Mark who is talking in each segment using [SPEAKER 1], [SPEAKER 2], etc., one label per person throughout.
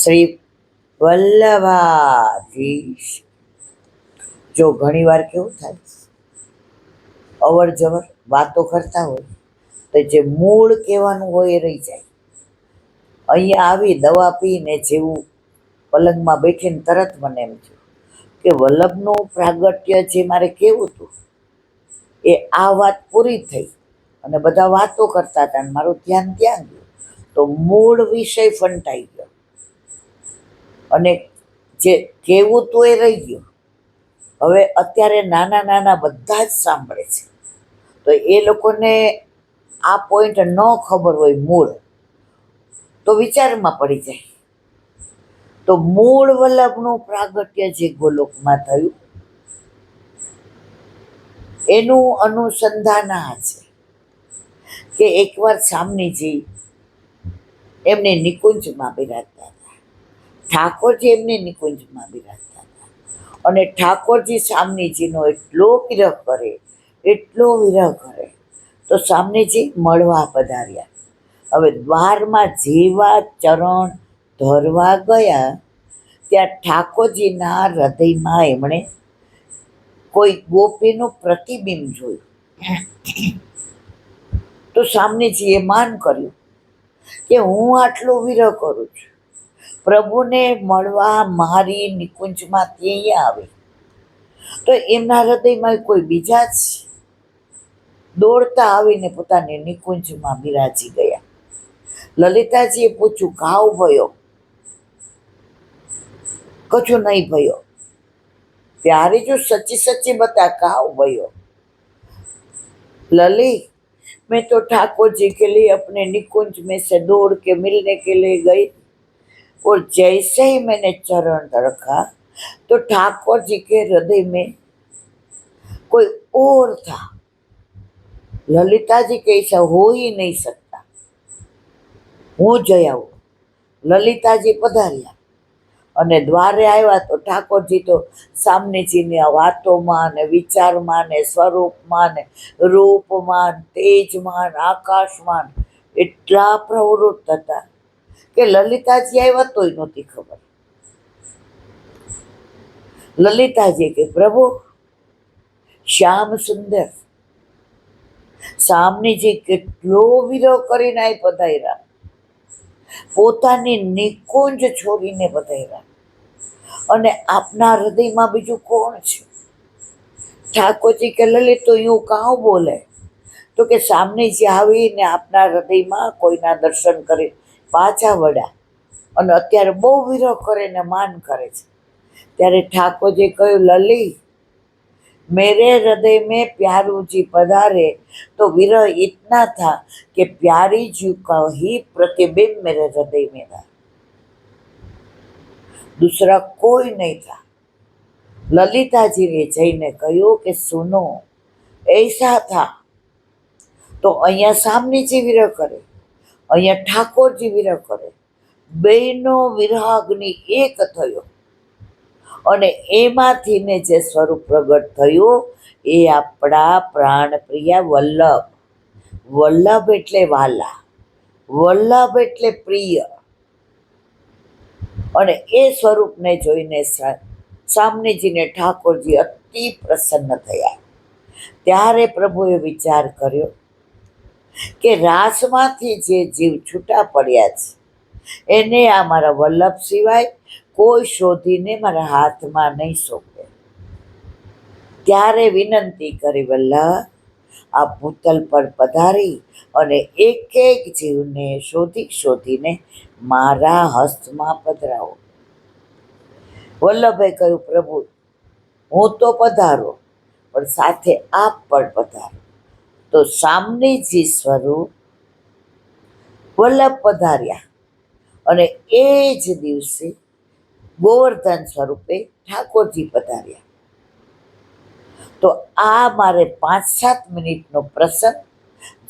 [SPEAKER 1] શ્રી વલ્લભાધીશ. જો ઘણી વાર કેવું થાય, અવર જવર વાતો કરતા હોય તો જે મૂળ કહેવાનું હોય એ રહી જાય. અહીંયા આવી દવા પીને જેવું પલંગમાં બેઠીને તરત મને એમ થયું કે વલ્લભનું પ્રાગટ્ય જે મારે કેવું હતું એ આ વાત પૂરી થઈ અને બધા વાતો કરતા હતા અને મારું ધ્યાન ત્યાં ગયું તો મૂળ વિષય ફંટાઈ ગયો અને જે કેવું તો એ રહી ગયું. હવે અત્યારે નાના નાના બધા જ સાંભળે છે, તો એ લોકોને આ પોઈન્ટ ન ખબર હોય મૂળ, તો વિચારમાં પડી જાય. તો મૂળ વલ્લભનું પ્રાગટ્ય જે ગોલોકમાં થયું એનું અનુસંધાન આ છે કે એકવાર સામનીજી એમની નિકુંજમાં બિરાજતા હતા, ઠાકોરજી એમની નિકુંજમાં બિરાજતા હતા અને ઠાકોરજી સામનીજીનો એટલો વિરહ કરે, એટલો વિરહ કરે તો સામનીજી મળવા પધાર્યા. હવે દ્વારમાં જેવા ચરણ ધરવા ગયા ત્યાં ઠાકોરજીના હૃદયમાં એમણે કોઈ ગોપીનું પ્રતિબિંબ જોયું. તો સામનેજીએ માન કર્યું કે હું આટલો વિરહ કરું છું, પ્રભુને મળવા મારી નિકુંજમાંથી અહીંયા આવે તો એમના હૃદયમાં કોઈ બીજા જ દોડતા આવીને પોતાની નિકુંજમાં બિરાજી ગયા. લલિતાજીએ પૂછ્યું, ઘાવ ભયો? કછું નહીં ભયો. प्यारे जो सच्ची सच्ची बता, घाव भयो? लली, मैं तो ठाकुर जी के लिए अपने निकुंज में से दौड़ के मिलने के लिए गई और जैसे ही मैंने चरण रखा तो ठाकुर जी के हृदय में कोई और था. ललिता जी के ऐसा हो ही नहीं सकता. હું જઈ આવું. લલિતાજી પધાર્યા અને દ્વારે આવ્યા તો ઠાકોરજી તો સામનેજીની વાતોમાં ને વિચારમાં ને સ્વરૂપમાં ને રૂપમાં તેજમાં આકાશમાં એટલા પ્રવૃત્ત હતા કે લલિતાજી આવ્યા તોય નહોતી ખબર. લલિતાજી કે પ્રભુ શ્યામ સુંદર. સામનેજી કેટલો વિરોહ કરીને આવી પધાર્યા, પોતાની નિકુંજ છોડીને પધાર્યા અને આપના હૃદયમાં બીજું કોણ છે? ઠાકોરજી કે લલિત તો યું કાં બોલે? તો કે સામનેજી આવીને આપના હૃદયમાં કોઈના દર્શન કરી પાછા વળ્યા અને અત્યારે બહુ વિરોહ કરે ને માન કરે છે. ત્યારે ઠાકોરજી કહ્યું, લલી मेरे हृदय में प्यारू जी पधारे तो विरह इतना था कि प्यारी जी का ही प्रतिबिंब मेरे हृदय में था, दूसरा कोई नहीं था. ललिताजीએ જઈને કહ્યું કે સુનો, ऐसा था. તો અહીંયા સામનેજી વિરહ કરે, અહીંયા ઠાકોરજી વિરહ કરે, બેનો વિરહાગ્નિ એક થયો અને એમાંથી ને જે સ્વરૂપ પ્રગટ થયું એ આપણા પ્રાણપ્રિય વલ્લભ. વલ્લભ એટલે વાલા, વલ્લભ એટલે પ્રિય. અને એ સ્વરૂપને જોઈને સામનેજીને ઠાકોરજી અતિ પ્રસન્ન થયા. ત્યારે પ્રભુએ વિચાર કર્યો કે રાસમાંથી જે જીવ છૂટા પડ્યા છે એને આ મારા વલ્લભ સિવાય કોઈ શોધીને મારા હાથમાં નહીં સોંપે. ત્યારે વિનંતી કરી, વલ્લભ આ ભૂતલ પર પધારી અને એક એક જીવને શોધી શોધીને મારા હસ્તમાં પધરાવો. વલ્લભે કહ્યું, પ્રભુ હું તો પધારો પણ સાથે આપ પણ પધારો. તો સામનેજી સ્વરૂપ વલ્લભ પધાર્યા અને એ જ દિવસે ગોવર્ધન સ્વરૂપે ઠાકોરજી પધાર્યા. તો આ મારે 5-7 મિનિટનો પ્રસંગ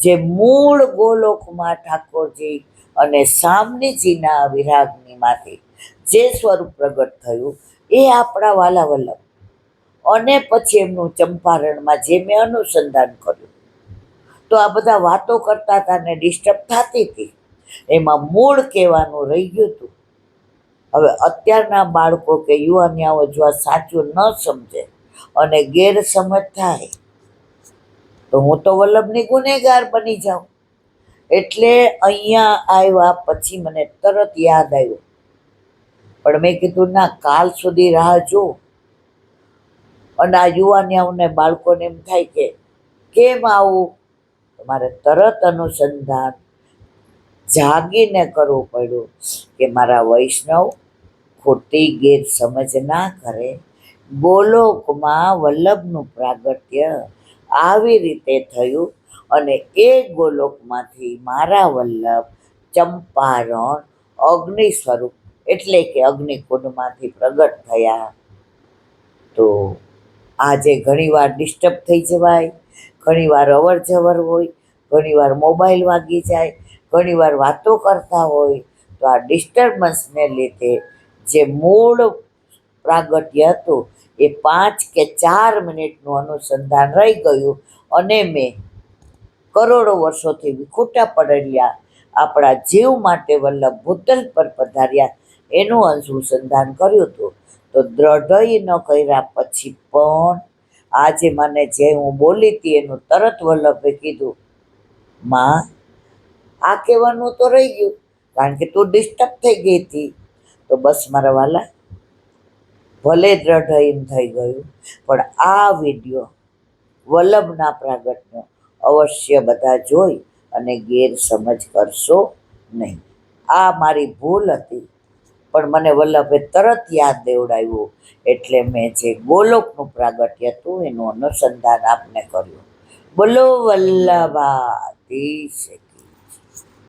[SPEAKER 1] જે મૂળ ગોલોકમાં ઠાકોરજી અને સામનેજીના વિરાગનીમાંથી જે સ્વરૂપ પ્રગટ થયું એ આપણા વાલા વલ્લભ. અને પછી એમનું ચંપારણમાં જે મેં અનુસંધાન કર્યું તો આ બધા વાતો કરતા હતા ને ડિસ્ટર્બ થતી હતી, એમાં મૂળ કહેવાનું રહી ગયું હતું હવે અત્યારના બાળકો કે યુવાનિયાઓ જો આ સાચું ન સમજે અને ગેરસમજ થાય તો હું તો વલ્લભની ગુનેગાર બની જાઉં. એટલે અહીંયા આવ્યા પછી મને તરત યાદ આવ્યું, પણ મેં કીધું ના, કાલ સુધી રાહ જો. અને આ યુવાનિયાઓને બાળકોને એમ થાય કે કેમ આવું, મારે તરત અનુસંધાન જાગીને કરવું પડ્યું કે મારા વૈષ્ણવ ખોટી ગેરસમજ ના કરે. ગોલોકમાં વલ્લભનું પ્રાગટ્ય આવી રીતે થયું અને એ ગોલોકમાંથી મારા વલ્લભ ચંપારણ અગ્નિ સ્વરૂપ એટલે કે અગ્નિકુંડમાંથી પ્રગટ થયા. તો આજે ઘણીવાર ડિસ્ટર્બ થઈ જવાય, ઘણીવાર અવર જવર હોય, ઘણીવાર મોબાઈલ વાગી જાય, ઘણીવાર વાતો કરતા હોય, તો આ ડિસ્ટર્બન્સને લીધે જે મૂળ પ્રાગટ્ય હતું એ 5 કે 4 મિનિટનું અનુસંધાન રહી ગયું અને મેં કરોડો વર્ષોથી વિખૂટા પડેલા આપણા જીવ માટે વલ્લભ ભૂતલ પર પધાર્યા એનું અનુસંધાન કર્યું હતું. તો દ્રઢય ન કર્યા પછી પણ આજે મને જે હું બોલી હતી એનું તરત વલ્લભે કીધું, માં આ કહેવાનું તો રહી ગયું, કારણ કે તું ડિસ્ટર્બ થઈ ગઈ હતી. તો બસ મારા વાલા, ભલે દ્રઢયન થઈ ગયું, પણ આ વિડીયો વલ્લભના પ્રાગટ્યનો અવશ્ય બધા જોઈ અને ગેરસમજ કરશો નહીં. આ મારી ભૂલ હતી, પણ મને વલ્લભે તરત યાદ દેવડાવ્યું એટલે મેં જે ગોલોકનું પ્રાગટ્ય હતું એનું અનુસંધાન આપને કર્યું. બોલો વલ્લભાધીશ.